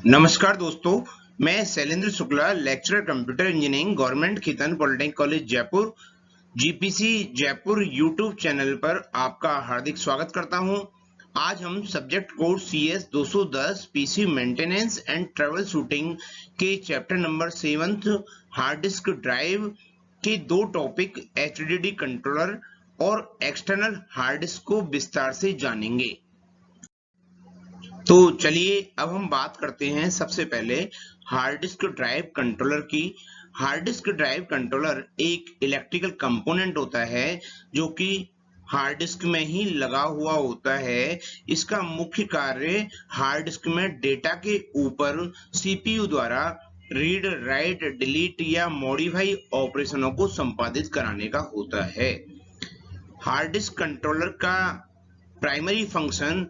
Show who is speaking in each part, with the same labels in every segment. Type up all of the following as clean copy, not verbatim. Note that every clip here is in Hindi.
Speaker 1: नमस्कार दोस्तों, मैं Shailendra Shukla, lecturer computer engineering, government Khaitan polytechnic college Jaipur, GPC Jaipur YouTube channel पर आपका हार्दिक स्वागत करता हूं। आज हम subject code CS 210 PC maintenance and troubleshooting के chapter number 7 hard disk drive के दो टॉपिक HDD कंट्रोलर और एक्सटर्नल हार्ड डिस्क को विस्तार से जानेंगे। तो चलिए अब हम बात करते हैं सबसे पहले हार्ड डिस्क ड्राइव कंट्रोलर की। हार्ड डिस्क ड्राइव कंट्रोलर एक इलेक्ट्रिकल कंपोनेंट होता है जो कि हार्ड डिस्क में ही लगा हुआ होता है। इसका मुख्य कार्य हार्ड डिस्क में डेटा के ऊपर CPU द्वारा रीड, राइट, डिलीट या मॉडिफाई ऑपरेशनों को संपादित कराने का होता है। हार्ड डिस्क कंट्रोलर का प्राइमरी फंक्शन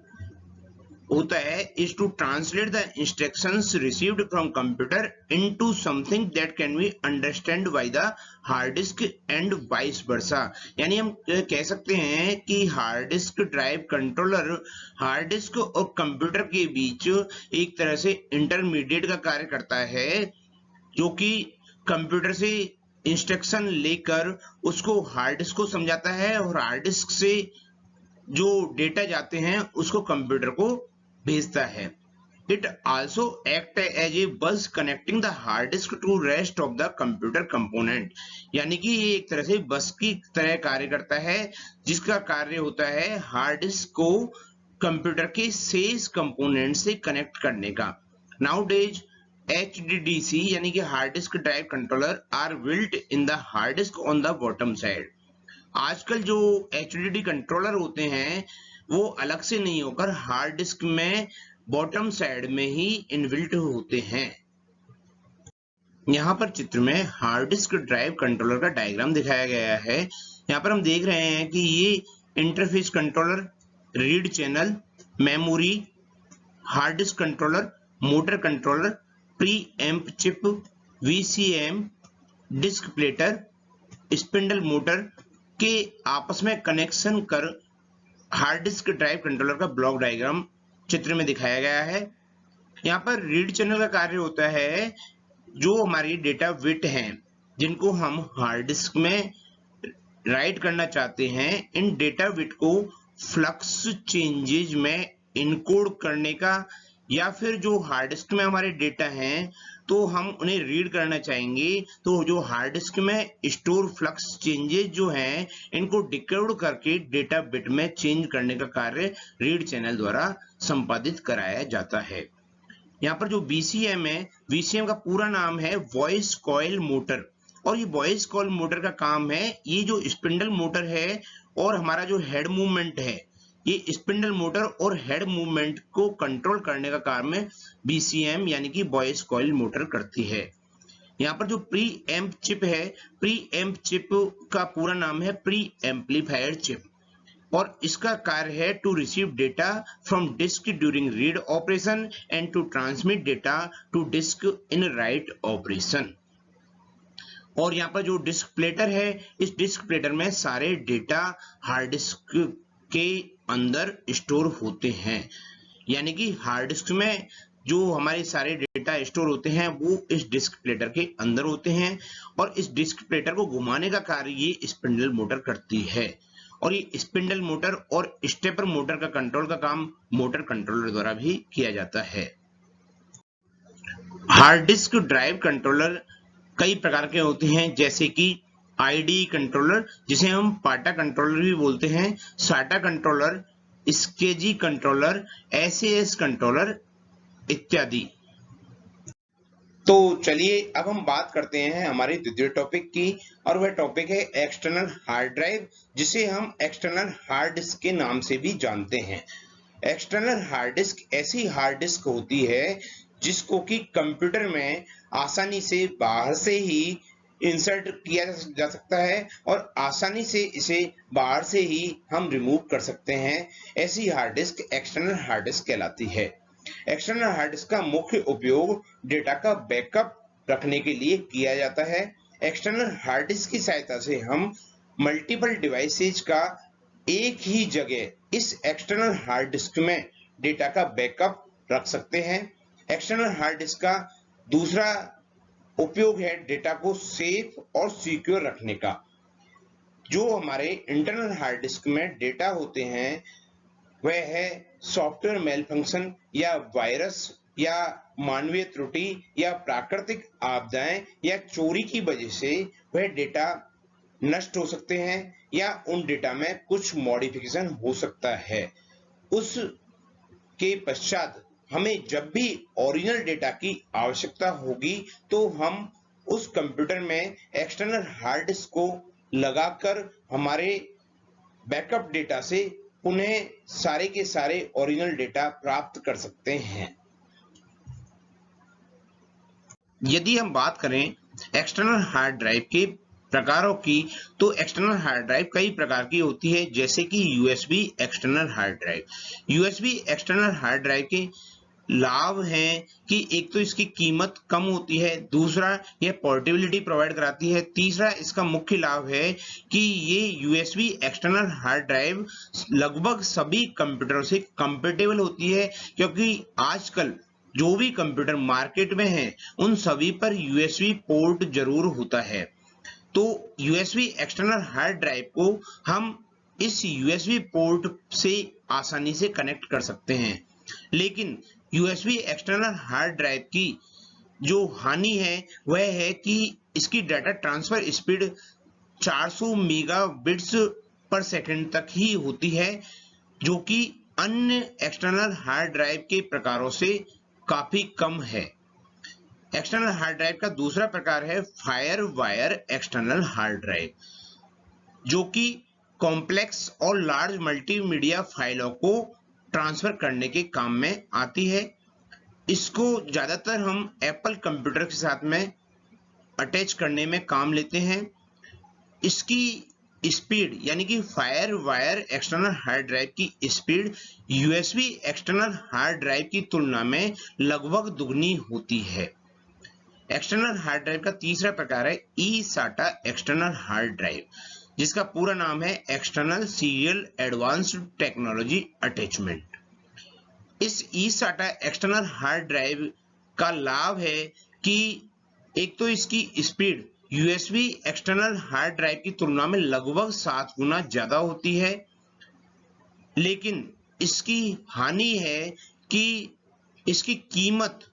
Speaker 1: होता है is to translate the instructions received from computer into something that can be understood by the hard disk and vice versa। यानी हम कह सकते हैं कि hard disk drive controller hard disk और कंप्यूटर के बीच एक तरह से इंटरमीडिएट का कार्य करता है, जो कि कंप्यूटर से इंस्ट्रक्शन लेकर उसको हार्ड डिस्क को समझाता है और हार्ड डिस्क से जो डेटा जाते हैं उसको कंप्यूटर को भेजता है। It also act as a bus connecting the hard disk to rest of the computer component। यानी कि ये एक तरह से बस की तरह कार्य करता है, जिसका कार्य होता है हार्ड डिस्क को कंप्यूटर के शेष कंपोनेंट से कनेक्ट करने का। Nowadays HDDC यानी कि hard disk drive controller are built in the hard disk on the bottom side. आजकल जो HDD कंट्रोलर होते हैं वो अलग से नहीं होकर हार्ड डिस्क में बॉटम साइड में ही इनबिल्ट होते हैं। यहाँ पर चित्र में हार्ड डिस्क ड्राइव कंट्रोलर का डायग्राम दिखाया गया है। यहाँ पर हम देख रहे हैं कि ये interface controller, read channel, memory, hard disk controller, motor controller, pre amp chip, VCM, disk platter, spindle motor के आपस में कनेक्शन कर हार्ड डिस्क ड्राइव कंट्रोलर का ब्लॉक डायग्राम चित्र में दिखाया गया है। यहाँ पर रीड चैनल का कार्य होता है जो हमारी डेटा बिट हैं जिनको हम हार्ड डिस्क में राइट करना चाहते हैं, इन डेटा बिट को फ्लक्स चेंजेज में इनकोड करने का, या फिर जो हार्ड डिस्क में हमारे डेटा हैं तो हम उन्हें रीड करना चाहेंगे तो जो हार्ड डिस्क में स्टोर फ्लक्स चेंजेस जो हैं इनको डिकोड करके डेटा बिट में चेंज करने का कार्य रीड चैनल द्वारा संपादित कराया जाता है। यहाँ पर जो VCM है, VCM का पूरा नाम है वॉइस कॉइल मोटर, और ये वॉइस कॉइल मोटर का काम है, ये जो स्पिंडल मोटर है और हमारा जो हेड मूवमेंट है, ये स्पिंडल मोटर और हेड मूवमेंट को कंट्रोल करने का काम है VCM यानी कि वॉइस कॉइल मोटर करती है। यहाँ पर जो प्री एम्प चिप है, प्री एम्प चिप का पूरा नाम है प्री एम्पलीफायर चिप, और इसका कार्य है to receive data from disk during read operation and to transmit data to disk in write operation. और यहाँ पर जो डिस्क प्लेटर है, इस डिस्क प्लेटर में सारे डेटा हार्ड डिस्क के अंदर स्टोर होते हैं। यानी कि हार्ड डिस्क में जो हमारे सारे डेटा स्टोर होते हैं वो इस डिस्क प्लेटर के अंदर होते हैं, और इस डिस्क प्लेटर को घुमाने का कार्य ये स्पिंडल मोटर करती है, और ये स्पिंडल मोटर और स्टेपर मोटर का कंट्रोल का काम मोटर कंट्रोलर द्वारा भी किया जाता है। हार्ड डिस्क ड्राइव कंट्रोलर कई प्रकार के होते हैं, जैसे कि IDE कंट्रोलर, जिसे हम पाटा कंट्रोलर भी बोलते हैं, SATA controller, SCSI controller, SAS controller इत्यादि। तो चलिए अब हम बात करते हैं हमारे द्वितीय टॉपिक की, और वह टॉपिक है एक्सटर्नल हार्ड ड्राइव, जिसे हम एक्सटर्नल हार्ड डिस्क के नाम से भी जानते हैं। एक्सटर्नल हार्ड डिस्क ऐसी हार्ड डिस्क होती है जिसको कि कंप्यूटर में आसानी से बाहर से ही इंसर्ट किया जा सकता है और आसानी से इसे बाहर से ही हम रिमूव कर सकते हैं। ऐसी hard disk external hard disc कहलाती है। एक्सटर्नल हार्ड डिस्क का मुख्य उपयोग डेटा का बैकअप रखने के लिए किया जाता है। एक्सटर्नल हार्ड डिस्क की सहायता से हम मल्टीपल डिवाइसेज का एक ही जगह इस एक्सटर्नल हार्ड डिस्क में डेटा का बैकअप रख सकते हैं। एक्सटर्नल हार्ड डिस्क का दूसरा उपयोग है डेटा को सेफ और सिक्योर रखने का। जो हमारे इंटरनल हार्ड डिस्क में डेटा होते हैं वह है सॉफ्टवेयर मेल फंक्शन या वायरस या मानवीय त्रुटि या प्राकृतिक आपदाएं या चोरी की वजह से वह डेटा नष्ट हो सकते हैं या उन डेटा में कुछ मॉडिफिकेशन हो सकता है। उस के पश्चात हमें जब भी ओरिजिनल डेटा की आवश्यकता होगी तो हम उस कंप्यूटर में एक्सटर्नल हार्ड डिस्क को लगाकर हमारे बैकअप डेटा से पुनः सारे के सारे ओरिजिनल डेटा प्राप्त कर सकते हैं। यदि हम बात करें एक्सटर्नल हार्ड ड्राइव के प्रकारों की, तो एक्सटर्नल हार्ड ड्राइव कई प्रकार की होती है, जैसे कि USB external hard drive. USB external hard drive के लाभ हैं कि एक तो इसकी कीमत कम होती है, दूसरा यह पोर्टेबिलिटी प्रोवाइड कराती है, तीसरा इसका मुख्य लाभ है कि ये यूएसबी एक्सटर्नल हार्ड ड्राइव लगभग सभी कंप्यूटरों से कंपैटिबल होती है, क्योंकि आजकल जो भी कंप्यूटर मार्केट में है उन सभी पर यूएसबी पोर्ट जरूर होता है। तो यूएसबी एक्सटर्नल हार्ड ड्राइव को हम इस यूएसबी पोर्ट से आसानी से कनेक्ट कर सकते हैं, लेकिन यूएसबी एक्सटर्नल हार्ड ड्राइव की जो हानि है वह है कि इसकी डाटा ट्रांसफर स्पीड 400 मेगाबिट्स पर सेकंड तक ही होती है, जो कि अन्य एक्सटर्नल हार्ड ड्राइव के प्रकारों से काफी कम है। एक्सटर्नल हार्ड ड्राइव का दूसरा प्रकार है fire wire external hard drive, जो कि कॉम्प्लेक्स और लार्ज मल्टीमीडिया फाइलों को ट्रांसफर करने के काम में आती है। इसको ज्यादातर हम एप्पल कंप्यूटर के साथ में अटैच करने में काम लेते हैं। इसकी स्पीड यानी कि FireWire external hard drive की speed USB external hard drive की तुलना में लगभग दुगनी होती है। एक्सटर्नल हार्ड ड्राइव का तीसरा प्रकार है eSATA एक्सटर्नल हार्ड ड्राइव, जिसका पूरा नाम है external serial advanced technology attachment. इस eSATA एक्सटर्नल हार्ड ड्राइव का लाभ है कि एक तो इसकी speed USB external hard drive की तुलना में लगभग 7 गुना ज्यादा होती है, लेकिन इसकी हानि है कि इसकी कीमत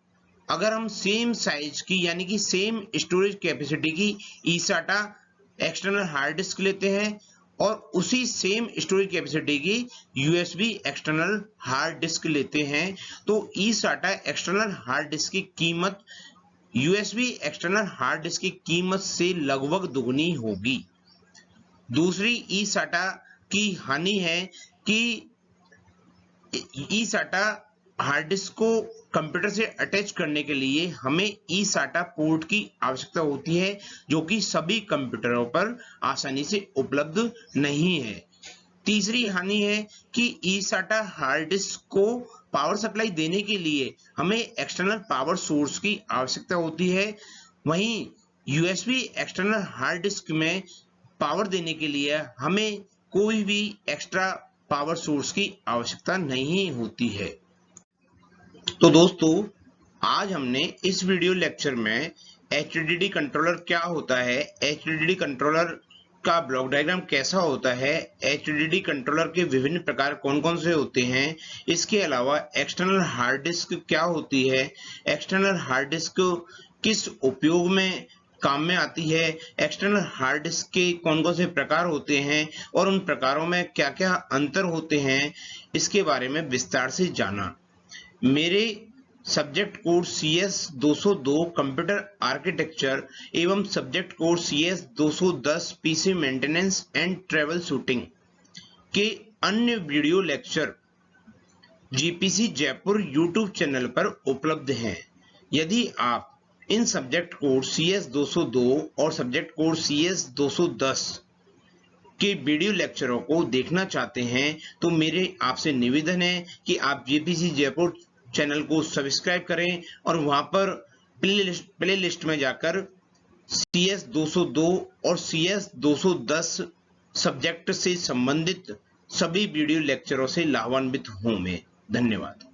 Speaker 1: अगर हम सेम साइज की यानी कि सेम स्टोरेज कैपेसिटी की eSATA एक्सटर्नल हार्ड डिस्क लेते हैं और उसी सेम स्टोरेज कैपेसिटी की यूएसबी एक्सटर्नल हार्ड डिस्क लेते हैं, तो eSATA एक्सटर्नल हार्ड डिस्क की कीमत यूएसबी एक्सटर्नल हार्ड डिस्क की कीमत से लगभग दुगनी होगी। दूसरी eSATA की हानि है कि eSATA हार्ड डिस्क को कंप्यूटर से अटैच करने के लिए हमें eSATA पोर्ट की आवश्यकता होती है, जो कि सभी कंप्यूटरों पर आसानी से उपलब्ध नहीं है। तीसरी हानि है कि eSATA हार्ड डिस्क को पावर सप्लाई देने के लिए हमें एक्सटर्नल पावर सोर्स की आवश्यकता होती है, वहीं यूएसबी एक्सटर्नल हार्ड डिस्क में पावर देने के लिए हमें कोई भी एक्स्ट्रा पावर सोर्स की आवश्यकता नहीं होती है। तो दोस्तों, आज हमने इस वीडियो लेक्चर में HDD कंट्रोलर क्या होता है, HDD कंट्रोलर का ब्लॉक डायग्राम कैसा होता है, HDD कंट्रोलर के विभिन्न प्रकार कौन कौन से होते हैं, इसके अलावा एक्सटर्नल हार्ड डिस्क क्या होती है, एक्सटर्नल हार्ड डिस्क किस उपयोग में काम में आती है, एक्सटर्नल हार्ड डिस्क के कौन कौन से प्रकार होते हैं और उन प्रकारों में क्या क्या अंतर होते हैं, इसके बारे में विस्तार से जाना। मेरे subject code CS 202 computer architecture एवं subject code CS 210 PC maintenance and travel shooting के अन्य video lecture GPC Jaipur YouTube channel पर उपलब्ध हैं। यदि आप इन सब्जेक्ट कोड CS 202 और सब्जेक्ट कोड CS 210 के वीडियो लेक्चरों को देखना चाहते हैं तो मेरे आपसे निवेदन है कि आप GPC जयपुर चैनल को सब्सक्राइब करें और वहां पर प्ले लिस्ट में जाकर CS 202 और CS 210 सब्जेक्ट से संबंधित सभी वीडियो लेक्चरों से लाभान्वित हों। मैं धन्यवाद।